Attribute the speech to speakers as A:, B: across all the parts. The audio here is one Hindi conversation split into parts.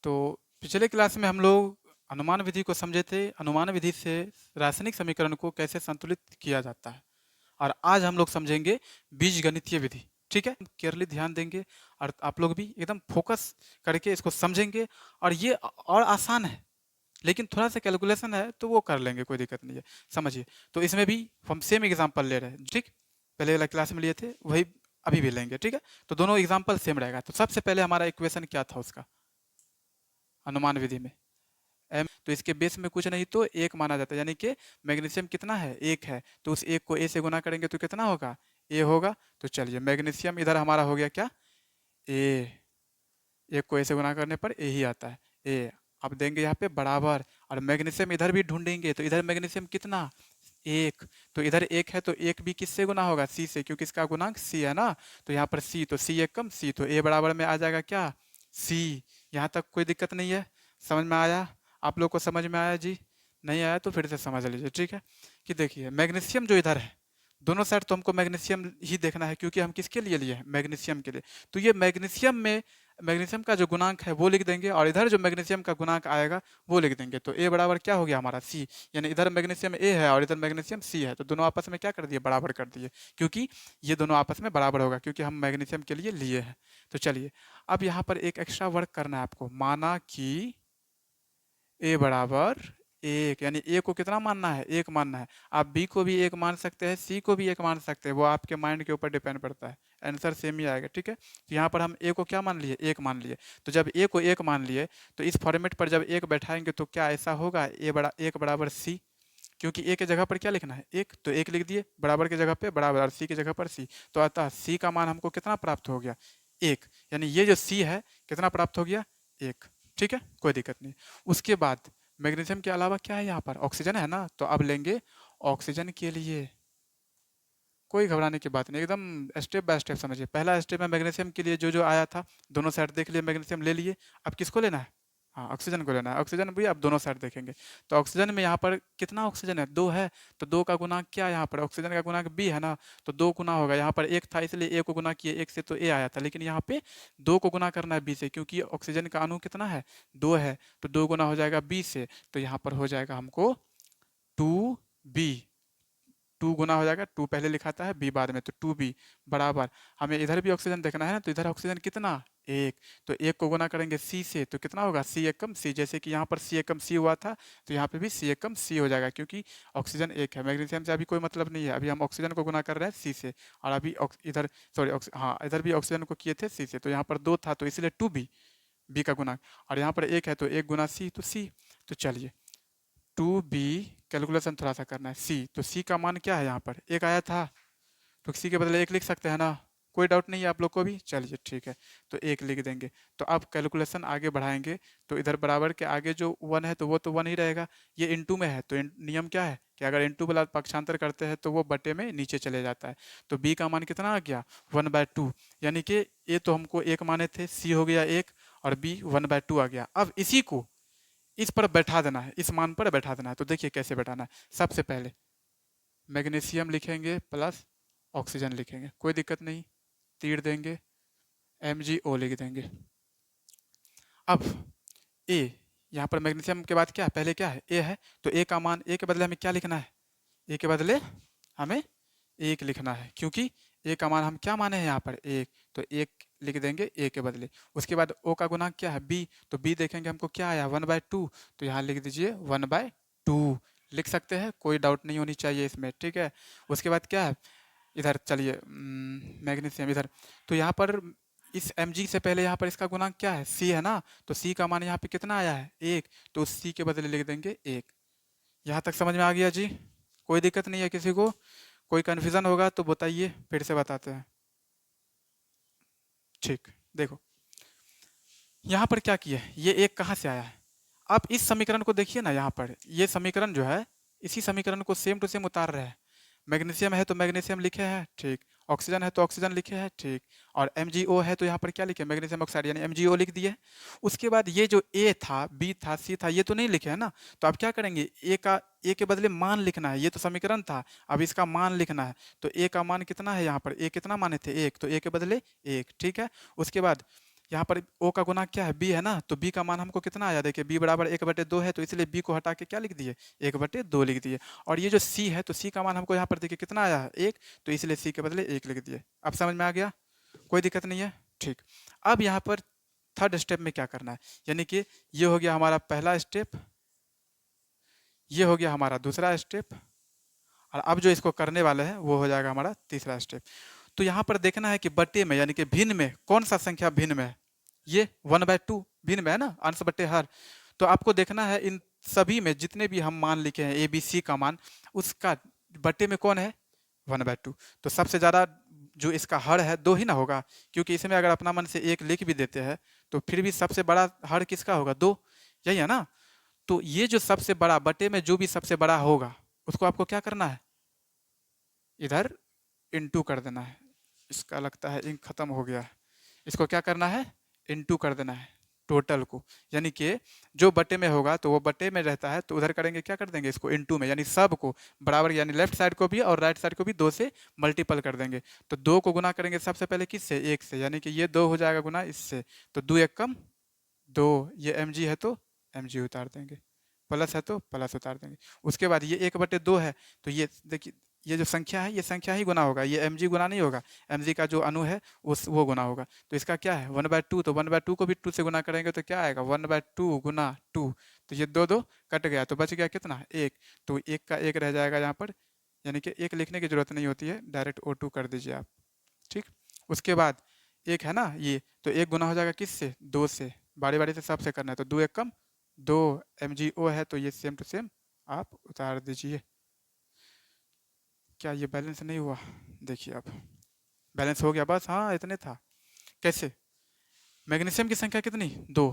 A: तो पिछले क्लास में हम लोग अनुमान विधि को समझे थे। अनुमान विधि से रासायनिक समीकरण को कैसे संतुलित किया जाता है, और आज हम लोग समझेंगे बीजगणितीय विधि। ठीक है, केयरली ध्यान देंगे और आप लोग भी एकदम फोकस करके इसको समझेंगे। और ये और आसान है, लेकिन थोड़ा सा कैलकुलेशन है तो वो कर लेंगे, कोई दिक्कत नहीं है। समझिए, तो इसमें भी हम सेम एग्जांपल ले रहे हैं। ठीक, पहले वाला क्लास में लिए थे वही अभी भी लेंगे। ठीक है, तो दोनों एग्जांपल सेम रहेगा। तो सबसे पहले हमारा इक्वेशन क्या था उसका, अनुमान विधि में एम, तो इसके बेस में कुछ नहीं तो एक माना जाता है, यानी कि मैग्नीशियम कितना है, एक है, तो उस एक को ए से गुना करेंगे तो कितना होगा, ए होगा। तो चलिए, मैग्नीशियम इधर हमारा हो गया क्या, ए। एक को ए से गुना करने पर ए ही आता है, ए। अब देंगे यहाँ पे बराबर, और मैग्नीशियम इधर भी ढूंढेंगे, तो इधर मैग्नीशियम कितना, एक। तो इधर एक है तो एक भी किससे गुना होगा, सी से, क्योंकि इसका गुणांक सी है ना। तो यहाँ पर सी, तो सी एक कम सी, तो ए बराबर में आ जाएगा क्या, सी। यहाँ तक कोई दिक्कत नहीं है, समझ में आया? आप लोग को समझ में आया जी? नहीं आया तो फिर से समझ लीजिए। ठीक है, कि देखिए मैग्नीशियम जो इधर है, दोनों साइड तो हमको मैग्नीशियम ही देखना है, क्योंकि हम किसके लिए लिए हैं, मैग्नीशियम के लिए। तो ये मैग्नीशियम में मैग्नीशियम का जो गुणांक है वो लिख देंगे, और इधर जो मैग्नीशियम का गुणांक आएगा वो लिख देंगे। तो ए बराबर क्या हो गया हमारा, सी। यानी इधर मैग्नीशियम ए है और इधर मैग्नीशियम सी है, तो दोनों आपस में क्या कर दिए, बराबर कर दिए, क्योंकि ये दोनों आपस में बराबर होगा, क्योंकि हम मैग्नीशियम के लिए लिए हैं। तो चलिए, अब यहाँ पर एक एक्स्ट्रा वर्क करना है आपको। माना कि ए बराबर एक, यानी ए को कितना मानना है, एक मानना है। आप बी को भी एक मान सकते हैं, सी को भी एक मान सकते हैं, वो आपके माइंड के ऊपर डिपेंड करता है, आंसर सेम ही आएगा। ठीक है, तो यहाँ पर हम ए को क्या मान लिए, एक मान लिए। तो जब ए को एक मान लिए, तो इस फॉर्मेट पर जब एक बैठाएंगे तो क्या ऐसा होगा, एक बराबर सी, क्योंकि ए के जगह पर क्या लिखना है, एक, तो एक लिख दिए, बराबर की जगह पे बराबर, और सी की जगह पर सी। तो अतः सी का मान हमको कितना प्राप्त हो गया, एक। यानी ये जो सी है कितना प्राप्त हो गया, एक। ठीक है, कोई दिक्कत नहीं। उसके बाद मैग्नीशियम के अलावा क्या है यहाँ पर, ऑक्सीजन है ना। तो अब लेंगे ऑक्सीजन के लिए, कोई घबराने की बात नहीं, एकदम स्टेप बाय स्टेप समझिए। पहला स्टेप में मैग्नीशियम के लिए जो जो आया था, दोनों साइड देख लिए, मैग्नीशियम ले लिए। अब किसको लेना है, हाँ ऑक्सीजन को लेना है। ऑक्सीजन भी आप दोनों साइड देखेंगे। तो ऑक्सीजन में यहाँ पर कितना ऑक्सीजन है, दो है। तो दो का गुणांक क्या है यहाँ पर, ऑक्सीजन का गुणांक बी है ना, तो दो गुना होगा। यहाँ पर एक था इसलिए ए को गुना किए, एक से तो ए आया था, लेकिन यहाँ पे दो को गुना करना है बी से, क्योंकि ऑक्सीजन का अणु कितना है, दो है। तो दो गुना हो जाएगा बी से, तो यहाँ पर हो जाएगा हमको टू बी। टू गुना हो जाएगा, टू पहले लिखाता है बी बाद में, तो टू बी बराबर, हमें इधर भी ऑक्सीजन देखना है ना, तो इधर ऑक्सीजन कितना, एक। तो एक को गुना करेंगे सी से, तो कितना होगा, सी एकम सी। जैसे कि यहाँ पर सी एकम सी हुआ था, तो यहाँ पे भी सी एकम सी हो जाएगा, क्योंकि ऑक्सीजन एक है। मैग्नीशियम से अभी कोई मतलब नहीं है, अभी हम ऑक्सीजन को गुना कर रहे हैं सी से, और अभी इधर सॉरी हाँ इधर भी ऑक्सीजन को किए थे सी से, तो यहाँ पर दो था तो इसलिए टू बी, बी का गुना, और यहाँ पर एक है तो एक गुना सी, तो सी। तो चलिए, टू बी, कैलकुलेशन थोड़ा सा करना है, सी, तो सी का मान क्या है, यहाँ पर एक आया था, तो सी के बदले एक लिख सकते हैं ना, कोई डाउट नहीं है आप लोग को भी, चलिए ठीक है, तो एक लिख देंगे। तो अब कैलकुलेशन आगे बढ़ाएंगे, तो इधर बराबर के आगे जो वन है तो वो तो वन ही रहेगा। ये इंटू में है तो नियम क्या है कि अगर इंटू वाला पक्षांतर करते हैं तो वो बटे में नीचे चले जाता है। तो बी का मान कितना आ गया, 1/2, यानी कि ए तो हमको एक माने थे, सी हो गया एक, और बी 1/2 आ गया। अब इसी को इस पर बैठा देना है, इस मान पर बैठा देना है। तो देखिए कैसे बैठाना है। सबसे पहले मैग्नीशियम लिखेंगे प्लस ऑक्सीजन लिखेंगे, कोई दिक्कत नहीं, तीर देंगे, MgO लिख देंगे। अब ए, यहाँ पर मैग्नीशियम के बाद क्या है, पहले क्या है, ए है, तो ए का मान, ए के बदले हमें क्या लिखना है, ए के बदले हमें एक लिखना है, क्योंकि ए का मान हम क्या माने हैं यहाँ पर, एक, तो एक लिख देंगे ए के बदले। उसके बाद ओ का गुणांक क्या है, बी, तो बी देखेंगे हमको क्या आया, 1/2, तो यहाँ लिख दीजिए 1/2 लिख सकते हैं, कोई डाउट नहीं होनी चाहिए इसमें। ठीक है, उसके बाद क्या है, इधर चलिए मैग्नीशियम इधर, तो यहाँ पर इस Mg से पहले यहाँ पर इसका गुणांक क्या है, सी है ना, तो सी का मान यहाँ पे कितना आया है, एक, तो उस सी के बदले लिख देंगे एक। यहाँ तक समझ में आ गया जी, कोई दिक्कत नहीं है किसी को, कोई कन्फ्यूजन होगा तो बताइए, फिर से बताते हैं। ठीक, देखो यहाँ पर क्या किया है, ये एक कहाँ से आया है। आप इस समीकरण को देखिए ना, यहाँ पर ये समीकरण जो है, इसी समीकरण को सेम टू सेम उतार रहे हैं। मैग्नीशियम है तो मैग्नीशियम लिखे हैं, ठीक, ऑक्सीजन है तो ऑक्सीजन लिखे हैं, ठीक, और MgO है तो यहाँ पर क्या लिखे, मैग्नीशियम ऑक्साइड, यानी MgO लिख दिए। उसके बाद ये जो ए था, बी था, सी था, ये तो नहीं लिखे है ना, तो अब क्या करेंगे, ए के बदले मान लिखना है, ये तो समीकरण था, अब इसका मान लिखना है। तो ए का मान कितना है यहाँ पर, ए कितना माने थे, एक, तो ए के बदले एक, ठीक है। उसके बाद यहाँ पर ओ का गुना क्या है, बी है ना, तो बी का मान हमको कितना आया, देखिए बी बराबर 1/2 है, तो इसलिए बी को हटा के क्या लिख दिए, 1/2 लिख दिए। और ये जो सी है, तो सी का मान हमको यहाँ पर देखिए कितना आया है, 1, तो इसलिए सी के बदले 1 लिख दिए। अब समझ में आ गया, कोई दिक्कत नहीं है, ठीक। अब यहाँ पर थर्ड स्टेप में क्या करना है, यानी कि ये हो गया हमारा पहला स्टेप, ये हो गया हमारा दूसरा स्टेप, और अब जो इसको करने वाले हैं वो हो जाएगा हमारा तीसरा स्टेप। तो यहाँ पर देखना है कि बटे में यानी कि भिन्न में कौन सा संख्या भिन्न में है, ये 1/2 भिन्न में है ना, अंश बटे हर। तो आपको देखना है इन सभी में जितने भी हम मान लिखे हैं ए बी सी का मान, उसका बटे में कौन है, 1/2। तो सबसे ज़्यादा जो इसका हर है 2 ही ना होगा, क्योंकि इसमें अगर अपना मन से 1 लिख भी देते हैं तो फिर भी सबसे बड़ा हर किसका होगा, 2, यही है ना। तो ये जो सबसे बड़ा बटे में जो भी सबसे बड़ा होगा उसको आपको क्या करना है, इधर इनटू कर देना है। इसका लगता है इंक खत्म हो गया है, इसको क्या करना है, इनटू कर देना है टोटल को, यानी कि जो बटे में होगा तो वो बटे में रहता है, तो उधर करेंगे क्या कर देंगे इसको इनटू में, यानी सब को बराबर, यानी लेफ्ट साइड को भी और राइट साइड को भी 2 से मल्टीपल कर देंगे। तो 2 को गुना करेंगे सबसे पहले किससे, 1 से, यानी कि ये 2 हो जाएगा गुना इससे, तो 2 1 कम 2, ये mg है तो mg उतार देंगे, प्लस है तो प्लस उतार देंगे। उसके बाद ये 1/2 है, तो ये देखिए ये जो संख्या है ये संख्या ही गुना होगा, ये mg गुना नहीं होगा, mg का जो अणु है वो गुना होगा। तो इसका क्या है 1/2, तो 1/2 को भी 2 से गुना करेंगे तो क्या आएगा 1/2 गुना 2, तो ये 2 कट गया, तो बच गया कितना 1, तो 1 का 1 रह जाएगा यहाँ पर, यानी कि 1 लिखने की जरूरत नहीं होती है, डायरेक्ट O2 कर दीजिए आप, ठीक। उसके बाद 1 है ना ये, तो 1 गुना हो जाएगा किससे, 2 से, बारी बारी से सबसे करना है, तो 2 1 कम 2, MgO है तो ये सेम टू सेम आप उतार दीजिए। क्या ये बैलेंस नहीं हुआ, देखिए अब बैलेंस हो गया, बस हाँ इतने था। कैसे, मैग्नीशियम की संख्या कितनी 2,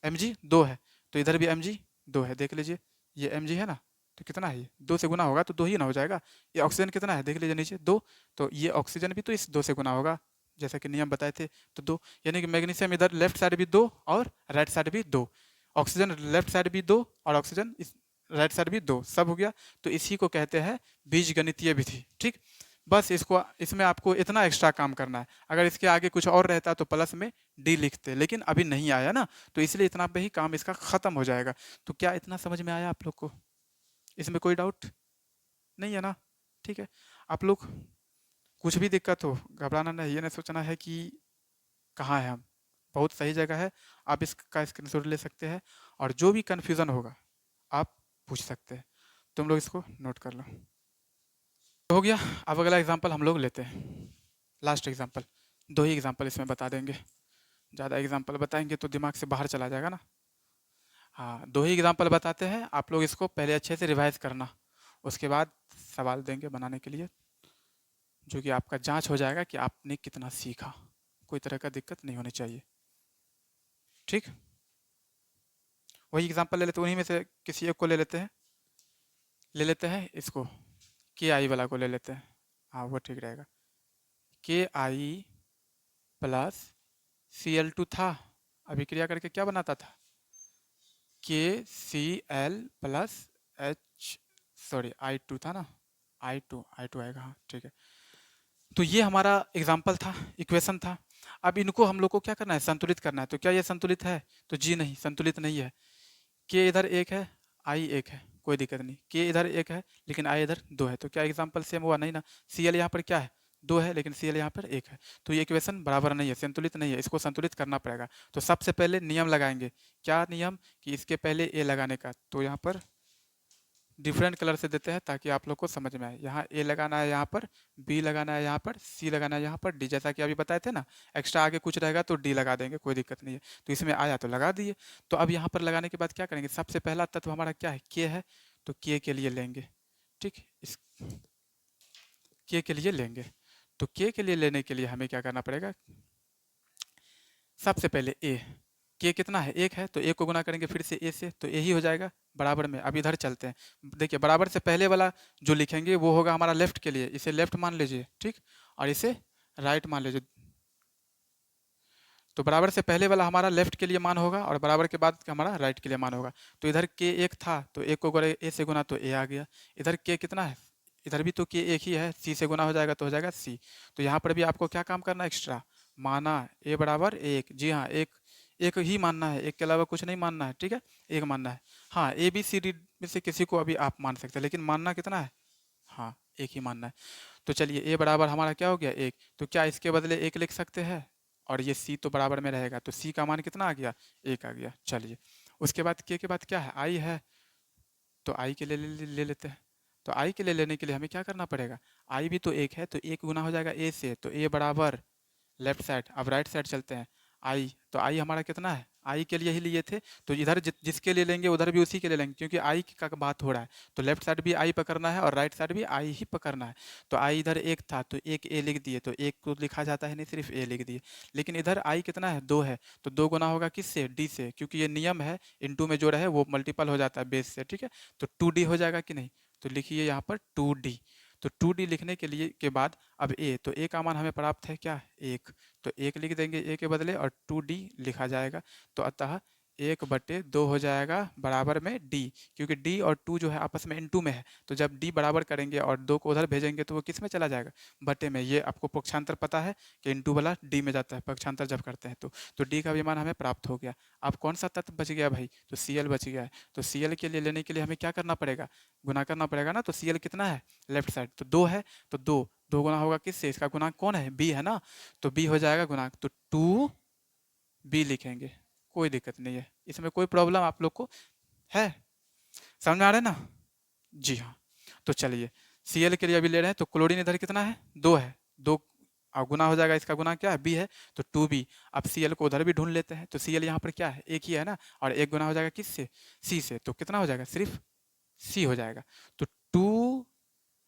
A: mg 2 है, तो इधर भी mg 2 है, देख लीजिए ये mg है ना, तो कितना है ये 2 से गुना होगा तो 2 ही ना हो जाएगा। ये ऑक्सीजन कितना है देख लीजिए नीचे 2, तो ये ऑक्सीजन भी तो इस 2 से गुना होगा, जैसा कि नियम बताए थे, तो 2, यानी कि मैग्नीशियम इधर लेफ्ट साइड भी 2 और राइट साइड भी 2, ऑक्सीजन लेफ्ट साइड भी 2 और ऑक्सीजन इस राइट साइड भी 2, सब हो गया। तो इसी को कहते हैं बीजगणितीय विधि, ठीक। बस इसको इसमें आपको इतना एक्स्ट्रा काम करना है, अगर इसके आगे कुछ और रहता तो प्लस में डी लिखते, लेकिन अभी नहीं आया ना, तो इसलिए इतना पे ही काम इसका खत्म हो जाएगा। तो क्या इतना समझ में आया आप लोग को, इसमें कोई डाउट नहीं है ना, ठीक है। आप लोग कुछ भी दिक्कत हो घबराना नहीं, ये नहीं सोचना है कि कहाँ है हम, बहुत सही जगह है, आप इसका स्क्रीनशॉट ले सकते हैं और जो भी कन्फ्यूज़न होगा आप पूछ सकते हैं। तुम लोग इसको नोट कर लो, हो गया। अब अगला एग्जांपल हम लोग लेते हैं, लास्ट एग्जांपल, 2 ही एग्जांपल इसमें बता देंगे, ज़्यादा एग्जांपल बताएंगे तो दिमाग से बाहर चला जाएगा ना। हाँ 2 ही एग्जांपल बताते हैं, आप लोग इसको पहले अच्छे से रिवाइज करना, उसके बाद सवाल देंगे बनाने के लिए, जो कि आपका जांच हो जाएगा कि आपने कितना सीखा, कोई तरह का दिक्कत नहीं होनी चाहिए, ठीक। वही एग्जांपल ले लेते हैं, उन्हीं में से किसी एक को ले लेते हैं इसको, के आई वाला को ले लेते हैं, हाँ वो ठीक रहेगा। के आई प्लस Cl2 था, अभिक्रिया करके क्या बनाता था, KCl plus H, sorry I2 था ना, I2 आएगा, हाँ ठीक है। तो ये हमारा एग्जाम्पल था, इक्वेशन था। अब इनको हम लोग को क्या करना है, संतुलित करना है। तो क्या ये संतुलित है, तो जी नहीं, संतुलित नहीं है। के इधर 1 है, आई 1 है, कोई दिक्कत नहीं, के इधर 1 है लेकिन आई इधर 2 है, तो क्या एग्जाम्पल सेम हुआ, नहीं ना। Cl यहाँ पर क्या है 2 है, लेकिन Cl यहाँ पर 1 है, तो ये इक्वेशन बराबर नहीं है, संतुलित नहीं है, इसको संतुलित करना पड़ेगा। तो सबसे पहले नियम लगाएंगे, क्या नियम, कि इसके पहले ए लगाने का, तो यहाँ पर डिफरेंट कलर से देते हैं ताकि आप लोग को समझ में आए। यहाँ ए लगाना है, यहाँ पर बी लगाना है, यहाँ पर सी लगाना है, यहाँ पर डी, जैसा कि अभी बताए थे ना। एक्स्ट्रा आगे कुछ रहेगा तो डी लगा देंगे, कोई दिक्कत नहीं है। तो इसमें आया तो लगा दिए। तो अब यहाँ पर लगाने के बाद क्या करेंगे, सबसे पहला तत्व हमारा क्या है, के है, तो के लिए लेंगे, ठीक, इस के लिए लेंगे। तो के लिए लेने के लिए हमें क्या करना पड़ेगा, सबसे पहले ए, के कितना है 1 है, तो 1 को गुना करेंगे फिर से ए से, तो ए ही हो जाएगा बराबर में। अब इधर चलते हैं, देखिए बराबर से पहले वाला जो लिखेंगे वो होगा हमारा लेफ्ट के लिए, इसे लेफ्ट मान लीजिए, ठीक, और इसे राइट मान लीजिए। तो बराबर से पहले वाला हमारा लेफ्ट के लिए मान होगा और बराबर के बाद हमारा राइट के लिए मान होगा। तो इधर के 1 था, तो 1 को अगर ए से गुना तो ए आ गया। इधर के कितना है, इधर भी तो के 1 ही है, सी से गुना हो जाएगा तो हो जाएगा सी। तो यहाँ पर भी आपको क्या काम करना है, एक्स्ट्रा माना ए बराबर एक, जी हाँ, एक एक ही मानना है, एक के अलावा कुछ नहीं मानना है, ठीक है, एक मानना है। हाँ, ए बी सी डी में से किसी को अभी आप मान सकते हैं, लेकिन मानना कितना है? हाँ, एक ही मानना है। तो चलिए ए बराबर हमारा क्या हो गया? एक। तो क्या इसके बदले एक लिख सकते हैं? और ये सी तो बराबर में रहेगा, तो सी का मान कितना आ गया? एक आ गया। चलिए, उसके बाद के बाद क्या है? आई है, तो आई के लिए ले लेते हैं। तो आई के लिए लेने के लिए हमें क्या करना पड़ेगा? आई भी तो एक है, तो एक गुना हो जाएगा ए से, तो ए बराबर लेफ्ट साइड। अब राइट साइड चलते हैं। आई, तो आई हमारा कितना है? आई के लिए ही लिए थे, तो इधर जिसके लिए लेंगे उधर भी उसी के लिए लेंगे, क्योंकि आई का बात हो रहा है। तो लेफ्ट साइड भी आई पकड़ना है और राइट साइड भी आई ही पकड़ना है। तो आई इधर एक था, तो एक ए लिख दिए, तो एक को लिखा जाता है नहीं, सिर्फ ए लिख दिए। लेकिन इधर आई कितना है? दो है, तो दो गुना होगा किससे? डी से, क्योंकि ये नियम है, इनटू में जो रहे वो मल्टीपल हो जाता है बेस से, ठीक है। तो टू डी हो जाएगा कि नहीं? तो लिखिए यहाँ पर टू डी। तो टू डी लिखने के लिए के बाद अब ए, तो ए का मान हमें प्राप्त है क्या? एक। तो एक लिख देंगे ए के बदले और टू डी लिखा जाएगा। तो अतः एक बटे दो हो जाएगा बराबर में डी, क्योंकि डी और टू जो है आपस में इनटू में है। तो जब डी बराबर करेंगे और दो को उधर भेजेंगे तो वो किस में चला जाएगा? बटे में। ये आपको पक्षांतर पता है कि इनटू वाला डी में जाता है पक्षांतर जब करते हैं तो डी का भी मान हमें प्राप्त हो गया। अब कौन सा तत्व बच गया भाई? तो सी एल बच गया है। तो सी एल के लिए लेने के लिए हमें क्या करना पड़ेगा? गुना करना पड़ेगा ना। तो सी एल कितना है? लेफ्ट साइड तो दो है, तो दो दो गुना होगा किससे? इसका गुणांक कौन है? बी है ना। तो बी हो जाएगा गुणांक, तो टू बी लिखेंगे। कोई दिक्कत नहीं है, इसमें कोई प्रॉब्लम आप लोग को है? समझ में आ रहा है ना? जी हाँ। तो चलिए, सी एल के लिए अभी ले रहे हैं, तो क्लोरीन इधर कितना है? दो है, दो और गुना हो जाएगा, इसका गुना क्या है? बी है, तो टू बी। अब सी एल को उधर भी ढूंढ लेते हैं, तो सी एल यहाँ पर क्या है? एक ही है ना, और एक गुना हो जाएगा किससे? सी से, तो कितना हो जाएगा? सिर्फ सी हो जाएगा। तो टू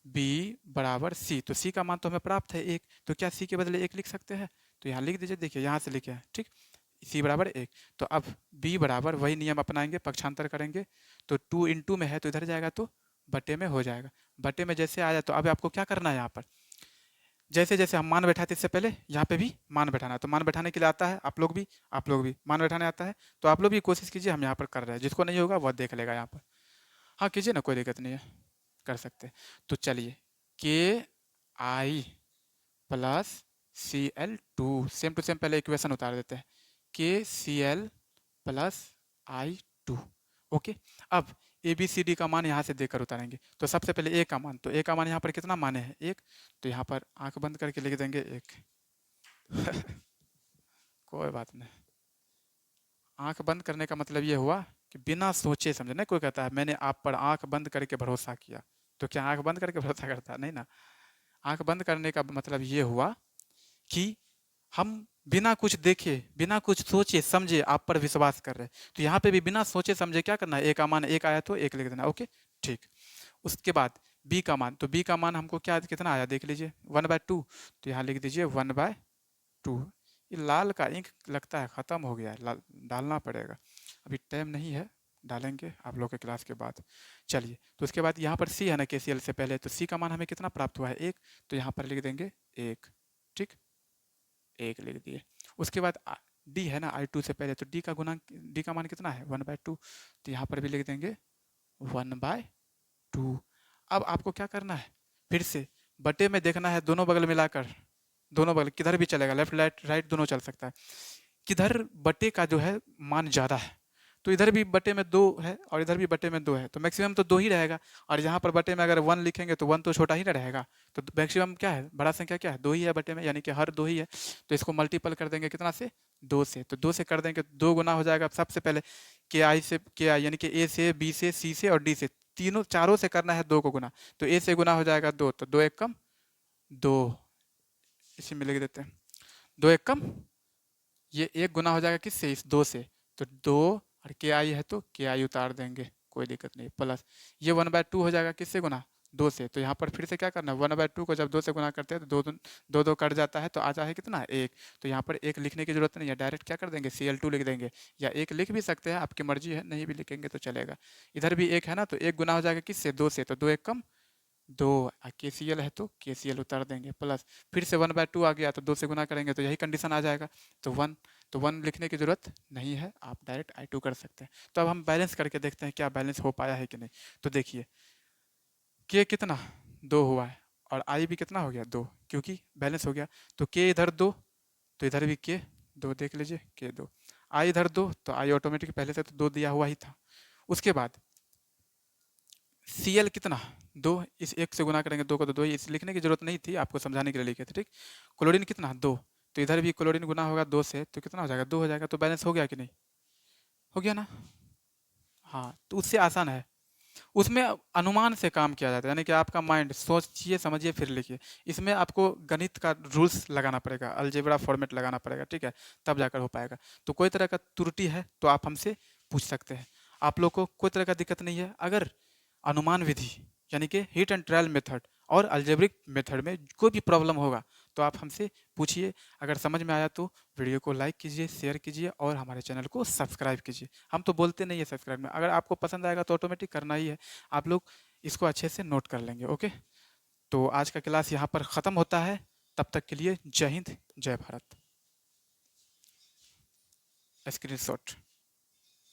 A: बी बराबर सी, तो सी का मान तो हमें प्राप्त है एक, तो क्या सी के बदले एक लिख सकते हैं? तो यहाँ लिख दीजिए, देखिए यहाँ से लिखे हैं, ठीक। सी बराबर एक। तो अब बी बराबर वही नियम अपनाएंगे, पक्षांतर करेंगे, तो टू इंटू में है तो इधर जाएगा तो बटे में हो जाएगा। बटे में जैसे आया तो अब आपको क्या करना है? यहाँ पर जैसे जैसे हम मान बैठाते इससे पहले यहाँ पे भी मान बैठाना है। तो मान बैठाने के लिए आता है, आप लोग भी मान बैठाने आता है, तो आप लोग भी कोशिश कीजिए, हम यहाँ पर कर रहे हैं, जिसको नहीं होगा वह देख लेगा यहाँ पर। हाँ कीजिए ना, कोई दिक्कत नहीं है, कर सकते हैं। तो चलिए, K I plus C L two, same to same पहले इक्वेशन उतार देते हैं। K C L plus I two. Okay. अब ए बी सी डी का मान यहाँ से देकर उतारेंगे, तो सबसे पहले ए का मान, तो ए का मान यहाँ पर कितना माने हैं? एक। तो यहाँ पर आंख बंद करके लिख देंगे एक। कोई बात नहीं, आंख बंद करने का मतलब ये हुआ कि बिना सोचे समझे। नहीं कोई कहता है मैंने आप पर आंख बंद करके भरोसा किया, तो क्या आंख बंद करके भरोसा करता है? नहीं ना। आंख बंद करने का मतलब ये हुआ कि हम बिना कुछ देखे, बिना कुछ सोचे समझे आप पर विश्वास कर रहे हैं। तो यहाँ पे भी बिना सोचे समझे क्या करना है? ए का मान एक आया तो एक लिख देना। ओके, ठीक। उसके बाद बी का मान, तो बी का मान हमको क्या कितना आया देख लीजिए, 1/2। तो यहाँ लिख दीजिए 1/2। ये लाल का इंक लगता है ख़त्म हो गया है, डालना पड़ेगा। अभी टाइम नहीं है, डालेंगे आप लोग के क्लास के बाद। चलिए, तो उसके बाद यहाँ पर सी है ना, KCL से पहले, तो सी का मान हमें कितना प्राप्त हुआ है? एक। तो यहाँ पर लिख देंगे एक, ठीक, एक लिख दिए। उसके बाद डी है ना, I2 से पहले, तो डी का गुना, डी का मान कितना है? 1/2। तो यहाँ पर भी लिख देंगे 1/2। अब आपको क्या करना है? फिर से बटे में देखना है, दोनों बगल मिलाकर, दोनों बगल किधर भी चलेगा, लेफ्ट राइट राइट दोनों चल सकता है। किधर बटे का जो है मान ज़्यादा है, तो इधर भी बटे में दो है और इधर भी बटे में दो है, तो मैक्सिमम तो दो ही रहेगा। और यहाँ पर बटे में अगर वन लिखेंगे तो वन तो छोटा ही ना रहेगा, तो मैक्सिमम क्या है? बड़ा संख्या क्या है? दो ही है बटे में, यानी कि हर दो ही है। तो इसको मल्टीपल कर देंगे कितना से? दो से। तो दो से कर देंगे तो दो गुना हो जाएगा। सबसे पहले के आई से, के आई यानी कि ए से, बी से, सी से और डी से, तीनों चारों से करना है दो को गुना। तो ए से गुना हो जाएगा दो, तो दो एक कम दो, इसी में लिख देते हैं दो एक कम, ये एक गुना हो जाएगा किससे? इस दो से। तो दो और के आई है तो के आई उतार देंगे, कोई दिक्कत नहीं, प्लस ये 1/2 हो जाएगा किससे गुना? दो से। तो यहाँ पर फिर से क्या करना है? 1/2 को जब दो से गुना करते हैं तो दो दो कट जाता है, तो आ जाए कितना? एक। तो यहाँ पर एक लिखने की जरूरत नहीं है, डायरेक्ट क्या कर देंगे? CL2 लिख देंगे, या एक लिख भी सकते हैं, आपकी मर्जी है, नहीं भी लिखेंगे तो चलेगा। इधर भी एक है ना, तो एक गुना हो जाएगा किससे? दो से। तो दो एक कम दो, KCL है तो KCL उतार देंगे, प्लस फिर से 1/2 आ गया तो दो से गुना करेंगे तो यही कंडीशन आ जाएगा। तो वन, तो वन लिखने की जरूरत नहीं है, आप डायरेक्ट I2 कर सकते हैं। तो अब हम बैलेंस करके देखते हैं क्या बैलेंस हो पाया है कि नहीं। तो देखिए, के कितना? दो हुआ है, और आई भी कितना हो गया? दो, क्योंकि बैलेंस हो गया। तो के इधर दो, तो इधर भी के दो देख लीजिए, के दो, आई इधर दो, तो आई ऑटोमेटिक पहले से तो दो दिया हुआ ही था। उसके बाद सी एल कितना, दो, इस एक से गुना करेंगे, दो को तो दो ही, इस लिखने की जरूरत नहीं थी, आपको समझाने के लिए लिखे थे, ठीक। क्लोरीन कितना, दो, तो इधर भी क्लोरीन गुना होगा दो से, तो कितना हो जाएगा, दो हो जाएगा, तो बैलेंस हो गया कि नहीं, हो गया ना। हाँ, तो उससे आसान है, उसमें अनुमान से काम किया जाता है, यानी कि आपका माइंड सोचिए समझिए फिर लिखिए। इसमें आपको गणित का रूल्स लगाना पड़ेगा, अलजेब्रा फॉर्मेट लगाना पड़ेगा, ठीक है, तब जाकर हो पाएगा। तो कोई तरह का त्रुटि है तो आप हमसे पूछ सकते हैं, आप लोग को कोई तरह का दिक्कत नहीं है। अगर अनुमान विधि यानी कि हिट एंड ट्रायल मेथड और अल्जेब्रिक मेथड में कोई भी प्रॉब्लम होगा तो आप हमसे पूछिए। अगर समझ में आया तो वीडियो को लाइक कीजिए, शेयर कीजिए और हमारे चैनल को सब्सक्राइब कीजिए। हम तो बोलते नहीं है सब्सक्राइब में, अगर आपको पसंद आएगा तो ऑटोमेटिक करना ही है, आप लोग इसको अच्छे से नोट कर लेंगे। ओके, तो आज का क्लास यहाँ पर ख़त्म होता है, तब तक के लिए जय हिंद, जय भारत। स्क्रीनशॉट।